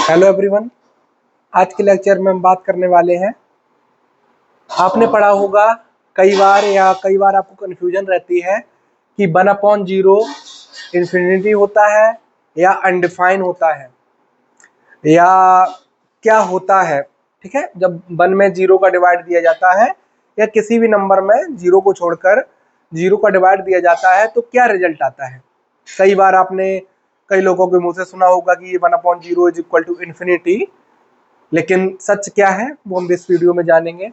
Hello everyone. आज के lecture में हम बात करने वाले हैं, आपने पढ़ा होगा कई बार आपको कन्फ्यूजन रहती है कि 1/0 इन्फिनिटी होता है या अनडिफाइन होता है या क्या होता है। ठीक है, जब 1 में 0 का डिवाइड दिया जाता है या किसी भी नंबर में 0 को छोड़कर 0 का डिवाइड दिया जाता है तो क्या रिजल्ट आता है। कई बार आपने कई लोगों के मुंह से सुना होगा कि 1/0 इज इक्वल टू इन्फिनिटी, लेकिन सच क्या है वो हम इस वीडियो में जानेंगे।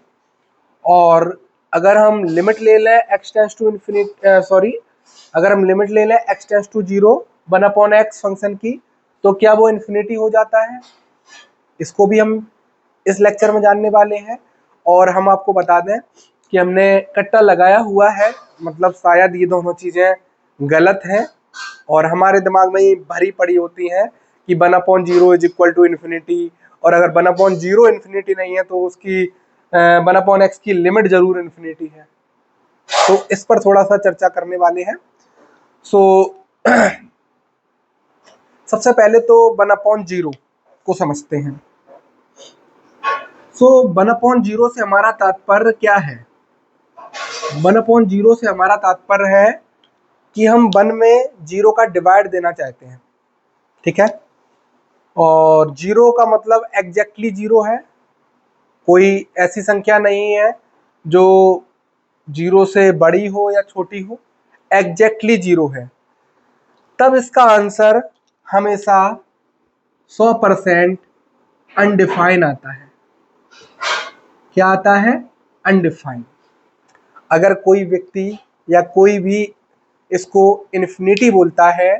और अगर हम लिमिट ले लें x टेंस टू इन्फिनिटी अगर हम लिमिट ले लें x tense to 0 1/x function की, तो क्या वो इन्फिनिटी हो जाता है, इसको भी हम इस लेक्चर में जानने वाले हैं। और हम आपको बता दें कि हमने कट्टा लगाया हुआ है, मतलब शायद ये दोनों चीज़ें गलत हैं और हमारे दिमाग में ये भरी पड़ी होती हैं कि 1/0 इज इक्वल टू इन्फिनिटी, और अगर 1/0 इन्फिनिटी नहीं है तो उसकी 1/x की लिमिट जरूर इन्फिनिटी है। तो इस पर थोड़ा सा चर्चा करने वाले हैं। सबसे पहले तो 1/0 को समझते हैं। 1/0 से हमारा तात्पर्य क्या है। 1/0 से हमारा तात्पर्य है कि हम 1 में 0 का डिवाइड देना चाहते हैं। ठीक है, और 0 का मतलब एग्जैक्टली 0 है, कोई ऐसी संख्या नहीं है जो 0 से बड़ी हो या छोटी हो, एग्जैक्टली 0 है। तब इसका आंसर हमेशा 100% अनडिफाइन आता है। क्या आता है? अनडिफाइन। अगर कोई व्यक्ति या कोई भी इसको इन्फिनिटी बोलता है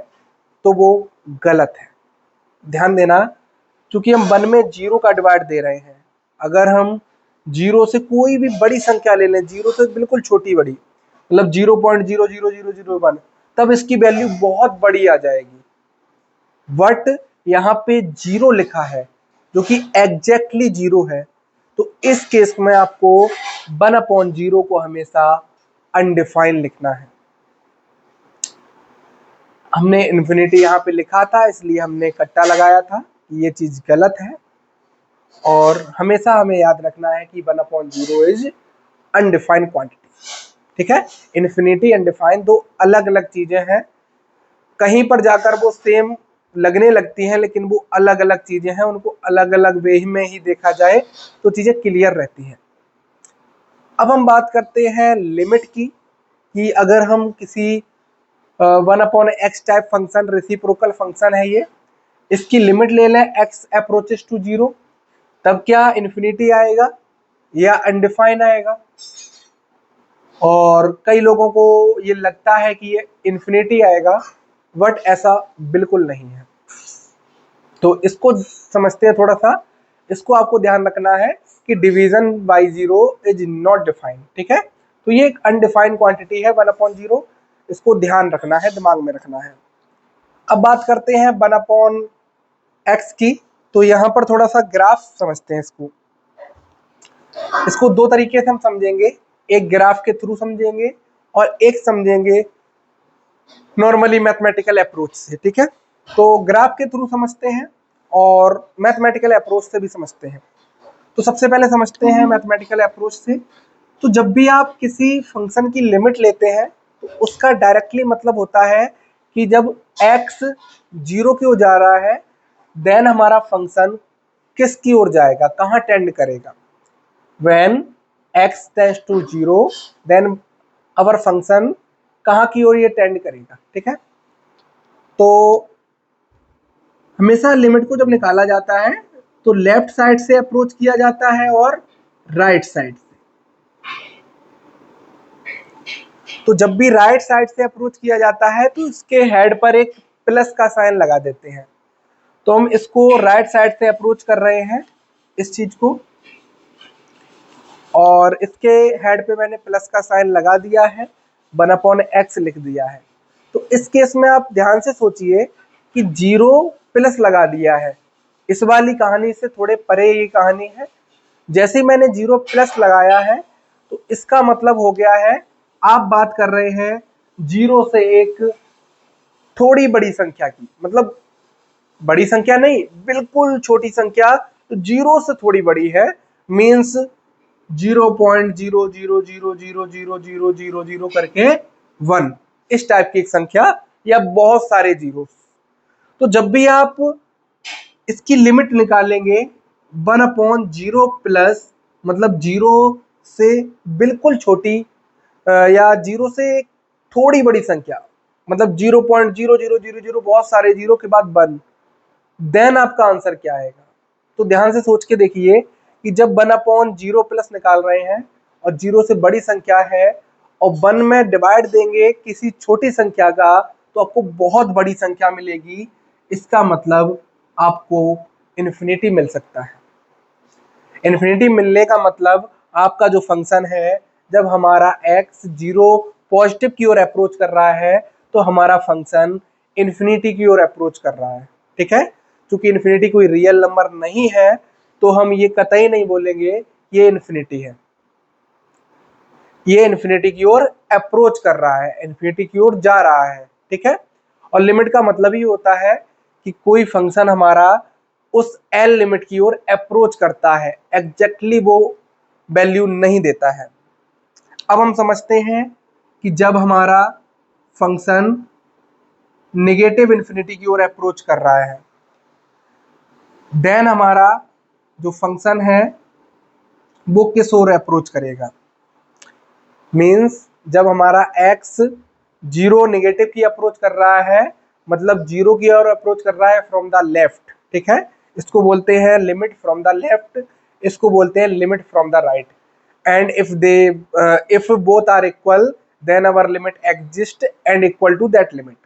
तो वो गलत है। ध्यान देना, क्योंकि हम 1 में 0 का डिवाइड दे रहे हैं। अगर हम 0 से कोई भी बड़ी संख्या ले लें, 0 से बिल्कुल छोटी बड़ी, मतलब 0.00001, तब इसकी वैल्यू बहुत बड़ी आ जाएगी। बट यहाँ पे 0 लिखा है जो कि एग्जैक्टली 0 है, तो इस केस में आपको 1/0 को हमेशा अनडिफाइन लिखना है। हमने इन्फिनिटी यहाँ पे लिखा था, इसलिए हमने कट्टा लगाया था कि ये चीज गलत है, और हमेशा हमें याद रखना है कि 1/0 इज अनडिफाइंड क्वांटिटी। ठीक है, इन्फिनिटी अनडिफाइंड दो अलग अलग चीजें हैं। कहीं पर जाकर वो सेम लगने लगती हैं, लेकिन वो अलग अलग चीजें हैं, उनको अलग अलग वे में ही देखा जाए तो चीजें क्लियर रहती हैं। अब हम बात करते हैं लिमिट की, कि अगर हम किसी 1/x type function, reciprocal function है ये, इसकी लिमिट ले लें x अप्रोचेस टू 0, तब क्या इन्फिनिटी आएगा या अनडिफाइन आएगा। और कई लोगों को ये लगता है कि ये इन्फिनिटी आएगा, बट ऐसा बिल्कुल नहीं है। तो इसको समझते हैं थोड़ा सा। इसको आपको ध्यान रखना है कि division by 0 is not defined. ठीक है, तो ये एक अनडिफाइंड क्वांटिटी है 1/0, इसको ध्यान रखना है, दिमाग में रखना है। अब बात करते हैं 1/x की। तो यहाँ पर थोड़ा सा ग्राफ समझते हैं। इसको दो तरीके से हम समझेंगे, एक ग्राफ के थ्रू समझेंगे और एक समझेंगे नॉर्मली मैथमेटिकल अप्रोच से। ठीक है, तो ग्राफ के थ्रू समझते हैं और मैथमेटिकल अप्रोच से भी समझते हैं। तो सबसे पहले समझते हैं मैथमेटिकल अप्रोच से। तो जब भी आप किसी फंक्शन की लिमिट लेते हैं तो उसका डायरेक्टली मतलब होता है कि जब x 0 की ओर जा रहा है, देन हमारा फंक्शन किस की ओर जाएगा, कहाँ टेंड करेगा। When x tends to 0, then our function कहाँ की ओर ये टेंड करेगा। ठीक है, तो हमेशा लिमिट को जब निकाला जाता है तो लेफ्ट साइड से अप्रोच किया जाता है और राइट साइड से। तो जब भी राइट साइड से अप्रोच किया जाता है तो इसके हेड पर एक प्लस का साइन लगा देते हैं। तो हम इसको राइट साइड से अप्रोच कर रहे हैं इस चीज को, और इसके हेड पे मैंने प्लस का साइन लगा दिया है, 1/x लिख दिया है। तो इस केस में आप ध्यान से सोचिए कि 0 प्लस लगा दिया है। इस वाली कहानी से थोड़े परे ये कहानी है। जैसे ही मैंने 0 प्लस लगाया है तो इसका मतलब हो गया है आप बात कर रहे हैं 0 से एक थोड़ी बड़ी संख्या की, मतलब बड़ी संख्या नहीं, बिल्कुल छोटी संख्या, तो जीरो से थोड़ी बड़ी है, मीन्स 0.00000000 करके 1, इस टाइप की एक संख्या या बहुत सारे जीरो। तो जब भी आप इसकी लिमिट निकालेंगे 1/0 प्लस, मतलब जीरो से बिल्कुल छोटी या जीरो से थोड़ी बड़ी संख्या, मतलब 0.0000 बहुत सारे जीरो के बाद 1, देन आपका आंसर क्या आएगा। तो ध्यान से सोच के देखिए कि जब 1/0 प्लस निकाल रहे हैं और जीरो से बड़ी संख्या है और 1 में डिवाइड देंगे किसी छोटी संख्या का, तो आपको बहुत बड़ी संख्या मिलेगी। इसका मतलब आपको इन्फिनिटी मिल सकता है। इन्फिनिटी मिलने का मतलब आपका जो फंक्शन है, जब हमारा x जीरो पॉजिटिव की ओर अप्रोच कर रहा है तो हमारा फंक्शन इन्फिनिटी की ओर अप्रोच कर रहा है। ठीक है, क्योंकि इन्फिनिटी कोई रियल नंबर नहीं है तो हम ये कतई नहीं बोलेंगे ये इन्फिनिटी है। ये इन्फिनिटी की ओर अप्रोच कर रहा है, इन्फिनिटी की ओर जा रहा है। ठीक है, और लिमिट का मतलब ही होता है कि कोई फंक्शन हमारा उस एल लिमिट की ओर अप्रोच करता है, एग्जैक्टली वो वैल्यू नहीं देता है। अब हम समझते हैं कि जब हमारा फंक्शन नेगेटिव इन्फिनिटी की ओर अप्रोच कर रहा है, देन हमारा जो फंक्शन है वो किस ओर अप्रोच करेगा। मीन्स जब हमारा x जीरो नेगेटिव की अप्रोच कर रहा है, मतलब जीरो की ओर अप्रोच कर रहा है फ्रॉम द लेफ्ट। ठीक है, इसको बोलते हैं लिमिट फ्रॉम द लेफ्ट, इसको बोलते हैं limit from the right. And if both are equal then our limit exist and equal to that limit.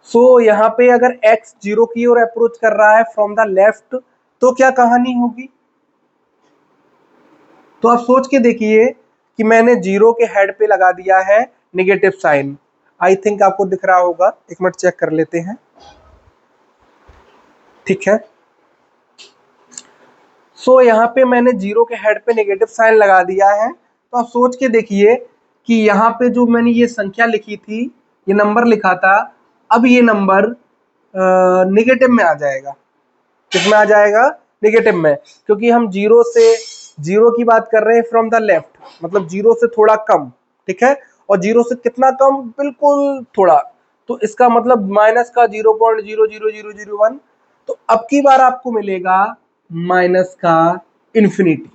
So यहाँ पे अगर x जीरो की ओर अप्रोच कर रहा है फ्रॉम द लेफ्ट तो क्या कहानी होगी। तो आप सोच के देखिए कि मैंने जीरो के हेड पे लगा दिया है नेगेटिव साइन। आई थिंक आपको दिख रहा होगा, एक मिनट चेक कर लेते हैं। ठीक है, सो यहाँ पे मैंने जीरो के हेड पे नेगेटिव साइन लगा दिया है। तो आप सोच के देखिए कि यहाँ पे जो मैंने ये संख्या लिखी थी, ये नंबर लिखा था, अब ये नंबर नेगेटिव में आ जाएगा। किसमें आ जाएगा? नेगेटिव में, क्योंकि हम जीरो की बात कर रहे हैं फ्रॉम द लेफ्ट, मतलब जीरो से थोड़ा कम। ठीक है, और जीरो से कितना कम? बिल्कुल थोड़ा। तो इसका मतलब माइनस का 0.00001। तो अब की बार आपको मिलेगा माइनस का इन्फिनिटी।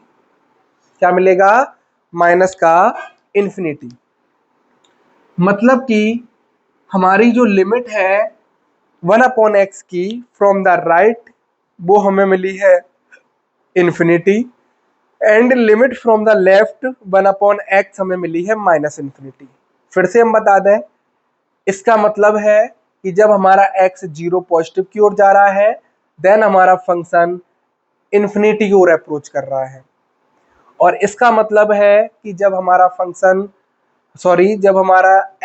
क्या मिलेगा? माइनस का इन्फिनिटी। मतलब कि हमारी जो लिमिट है 1/x की फ्रॉम द राइट, वो हमें मिली है infinity, and limit from the left 1/x हमें मिली है माइनस इन्फिनिटी। फिर से हम बता दें, इसका मतलब है कि जब हमारा x जीरो पॉजिटिव की ओर जा रहा है, देन हमारा फंक्शन इन्फिनिटी की ओर अप्रोच कर रहा है। और इसका मतलब है कि जब हमारा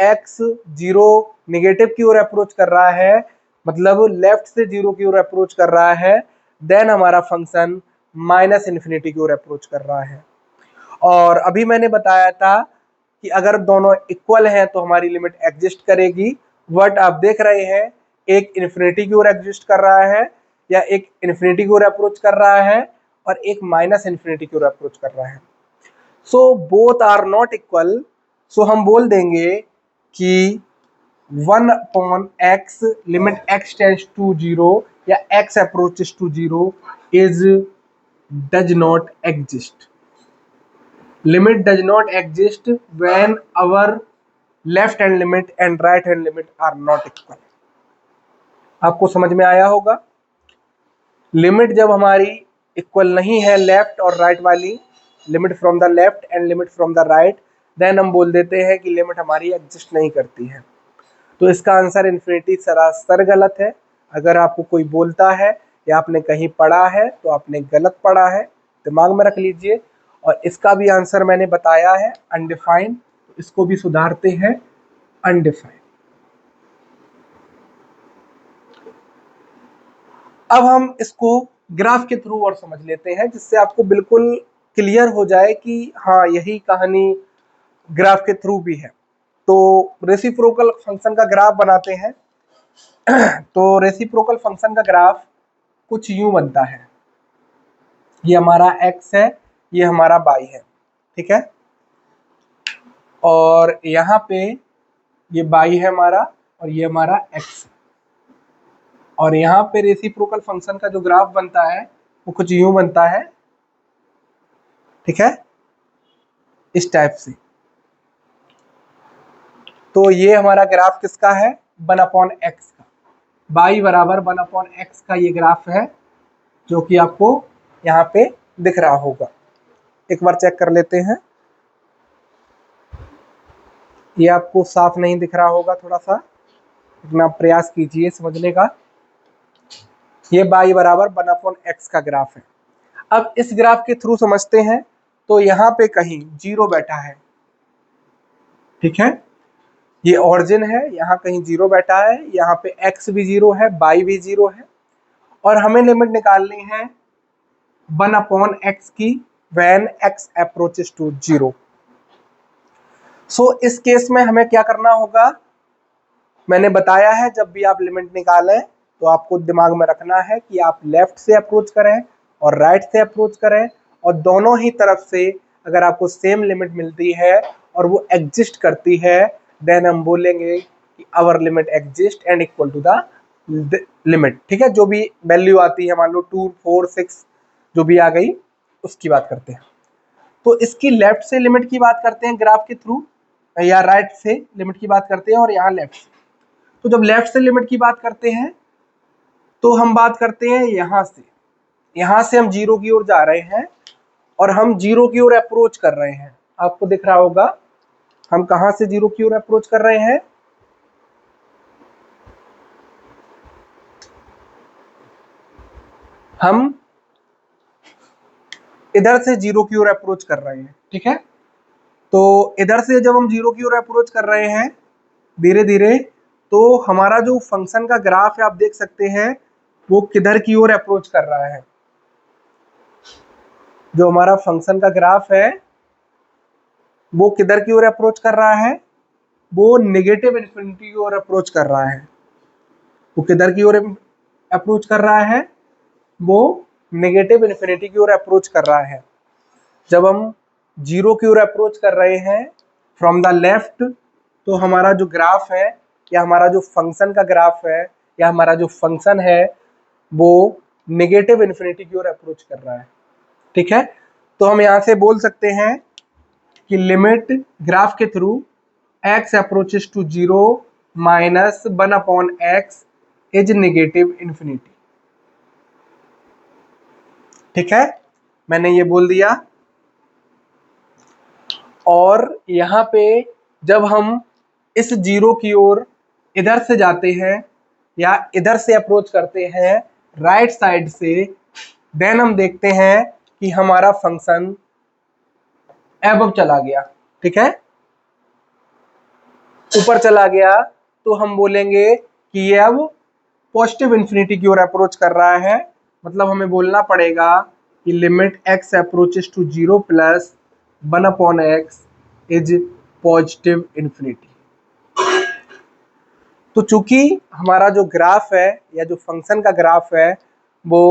x जीरो नेगेटिव की ओर अप्रोच कर रहा है, मतलब लेफ्ट से जीरो की ओर अप्रोच कर रहा है, देन हमारा फंक्शन माइनस इन्फिनिटी की ओर अप्रोच कर रहा है। और अभी मैंने बताया था कि अगर दोनों इक्वल हैं तो हमारी लिमिट एग्जिस्ट करेगी। बट आप देख रहे हैं, एक इन्फिनिटी की ओर एग्जिस्ट कर रहा है या एक इन्फिनिटी की ओर अप्रोच कर रहा है और एक माइनस इन्फिनिटी की ओर अप्रोच कर रहा है। So both are not equal. So हम बोल देंगे कि 1/x limit x tends to 0 या x approaches to 0 does not exist. Limit does not exist when our left hand limit and right hand limit are not equal। आपको समझ में आया होगा। लिमिट जब हमारी इक्वल नहीं है, लेफ्ट और राइट वाली, limit from the left and limit from the right, then हम बोल देते हैं कि लिमिट हमारी एग्जिस्ट नहीं करती है। तो इसका आंसर इन्फिनिटी सरासर गलत है। अगर आपको कोई बोलता है या आपने कहीं पढ़ा है तो आपने गलत पढ़ा है, दिमाग में रख लीजिए। और इसका भी आंसर मैंने बताया है अनडिफाइंड, तो इसको भी सुधारते हैं अनडिफाइंड। अब हम इसको ग्राफ के थ्रू और समझ लेते हैं, जिससे आपको बिल्कुल क्लियर हो जाए कि हाँ, यही कहानी ग्राफ के थ्रू भी है। तो रेसिप्रोकल फंक्शन का ग्राफ बनाते हैं। तो रेसिप्रोकल फंक्शन का ग्राफ कुछ यूं बनता है, ये हमारा x है, ये हमारा y है, ठीक है, और यहाँ पे ये y है हमारा और ये हमारा x है, और यहाँ पे रेसिप्रोकल फंक्शन का जो ग्राफ बनता है वो कुछ यूं बनता है, ठीक है, इस टाइप से। तो ये हमारा ग्राफ किसका है, 1/x का, y बराबर 1/x का ये ग्राफ है, जो कि आपको यहाँ पे दिख रहा होगा। एक बार चेक कर लेते हैं, ये आपको साफ नहीं दिख रहा होगा थोड़ा सा, लेकिन आप प्रयास कीजिए समझने का। ये y बराबर 1/x का ग्राफ है। अब इस ग्राफ के थ्रू समझते हैं, तो यहाँ पे कहीं जीरो बैठा है, ठीक है, ये ऑरिजिन है, यहाँ कहीं जीरो बैठा है, यहाँ पे x भी जीरो है, y भी जीरो है, और हमें लिमिट निकालनी है 1/x की when x approaches to 0। सो इस केस में हमें क्या करना होगा, मैंने बताया है जब भी आप लिमिट निकालें तो आपको दिमाग में रखना है कि आप लेफ्ट से अप्रोच करें और राइट से अप्रोच करें, और दोनों ही तरफ से अगर आपको सेम लिमिट मिलती है और वो एग्जिस्ट करती है, देन हम बोलेंगे कि our limit exist and equal to the limit, ठीक है, जो भी वैल्यू आती है, मान लो 2, 4, 6 जो भी आ गई उसकी बात करते हैं। तो इसकी लेफ्ट से लिमिट की बात करते हैं ग्राफ के थ्रू, या राइट से लिमिट की बात करते हैं, और यहाँ लेफ्ट से। तो जब लेफ्ट से लिमिट की बात करते हैं तो हम बात करते हैं यहाँ से हम जीरो की ओर जा रहे हैं और हम जीरो की ओर अप्रोच कर रहे हैं। आपको दिख रहा होगा हम कहाँ से जीरो की ओर अप्रोच कर रहे हैं, हम इधर से जीरो की ओर अप्रोच कर रहे हैं, ठीक है। तो इधर से जब हम जीरो की ओर अप्रोच कर रहे हैं धीरे धीरे, तो हमारा जो फंक्शन का ग्राफ है आप देख सकते हैं वो किधर की ओर अप्रोच कर रहा है। जो हमारा फंक्शन का ग्राफ है वो किधर की ओर अप्रोच कर रहा है, वो नेगेटिव इन्फिनिटी की ओर अप्रोच कर रहा है। वो किधर की ओर अप्रोच कर रहा है, वो नेगेटिव इन्फिनिटी की ओर अप्रोच कर रहा है। जब हम जीरो की ओर अप्रोच कर रहे हैं फ्रॉम द लेफ्ट, तो हमारा जो ग्राफ है या हमारा जो फंक्शन का ग्राफ है या हमारा जो फंक्शन है वो नेगेटिव इन्फिनिटी की ओर अप्रोच कर रहा है, ठीक है। तो हम यहाँ से बोल सकते हैं कि लिमिट ग्राफ के through x approaches to 0 minus 1/x is negative infinity, ठीक है, मैंने ये बोल दिया। और यहाँ पे जब हम इस जीरो की ओर इधर से जाते हैं या इधर से अप्रोच करते हैं राइट साइड से, देन हम देखते हैं कि हमारा फंक्शन अबव चला गया, ठीक है, ऊपर चला गया, तो हम बोलेंगे कि ये अब पॉजिटिव इन्फिनिटी की ओर अप्रोच कर रहा है। मतलब हमें बोलना पड़ेगा कि limit x approaches to 0 plus 1/x is positive infinity. तो चूंकि हमारा जो ग्राफ है या जो फंक्शन का ग्राफ है वो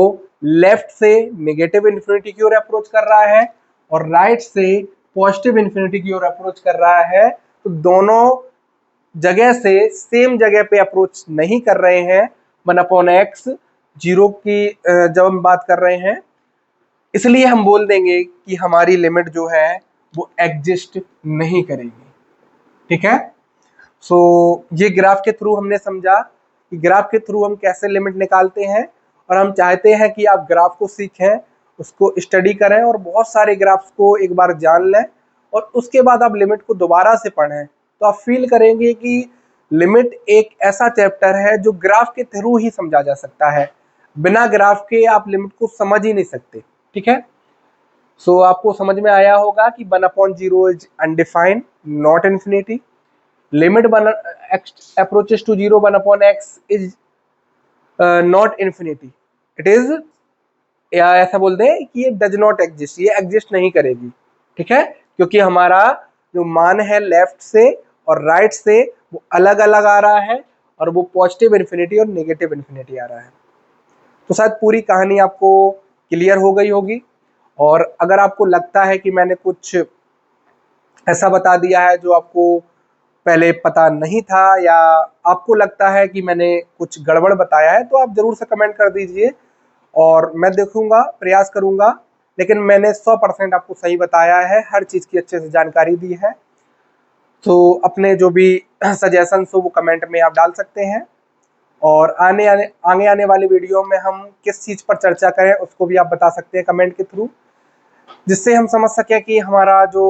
लेफ्ट से नेगेटिव इन्फिनिटी की ओर अप्रोच कर रहा है और राइट से पॉजिटिव इन्फिनिटी की ओर अप्रोच कर रहा है, तो दोनों जगह से सेम जगह पे अप्रोच नहीं कर रहे हैं 1/x जीरो की जब हम बात कर रहे हैं, इसलिए हम बोल देंगे कि हमारी लिमिट जो है वो एग्जिस्ट नहीं करेगी, ठीक है। सो ये ग्राफ के थ्रू हमने समझा कि ग्राफ के थ्रू हम कैसे लिमिट निकालते हैं, और हम चाहते हैं कि आप ग्राफ को सीखें, उसको स्टडी करें और बहुत सारे ग्राफ्स को एक बार जान लें, और उसके बाद आप लिमिट को दोबारा से पढ़ें, तो आप फील करेंगे कि लिमिट एक ऐसा चैप्टर है जो ग्राफ के थ्रू ही समझा जा सकता है। बिना ग्राफ के आप लिमिट को समझ ही नहीं सकते, ठीक है। सो आपको समझ में आया होगा कि 1/0 is undefined, not infinity. Limit x approaches to 0 1/x is not infinity, it is, या ऐसा बोल दें कि ये डज नॉट एग्जिस्ट, ये एग्जिस्ट नहीं करेगी, ठीक है, क्योंकि हमारा जो मान है लेफ्ट से और राइट से वो अलग अलग आ रहा है, और वो पॉजिटिव इन्फिनिटी और नेगेटिव इन्फिनिटी आ रहा है। तो शायद पूरी कहानी आपको क्लियर हो गई होगी। और अगर आपको लगता है कि मैंने कुछ ऐसा बता दिया है जो आपको पहले पता नहीं था, या आपको लगता है कि मैंने कुछ गड़बड़ बताया है, तो आप ज़रूर से कमेंट कर दीजिए और मैं देखूंगा, प्रयास करूंगा। लेकिन मैंने 100% आपको सही बताया है, हर चीज़ की अच्छे से जानकारी दी है। तो अपने जो भी सजेशंस हो वो कमेंट में आप डाल सकते हैं, और आगे आने वाली वीडियो में हम किस चीज़ पर चर्चा करें उसको भी आप बता सकते हैं कमेंट के थ्रू, जिससे हम समझ सकें कि हमारा जो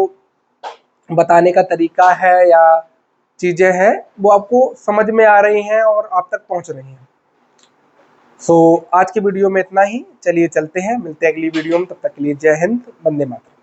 बताने का तरीका है या चीज़ें हैं वो आपको समझ में आ रही हैं और आप तक पहुंच रही हैं। सो आज की वीडियो में इतना ही। चलिए चलते हैं, मिलते हैं अगली वीडियो में। तब तक के लिए जय हिंद, वंदे मातरम।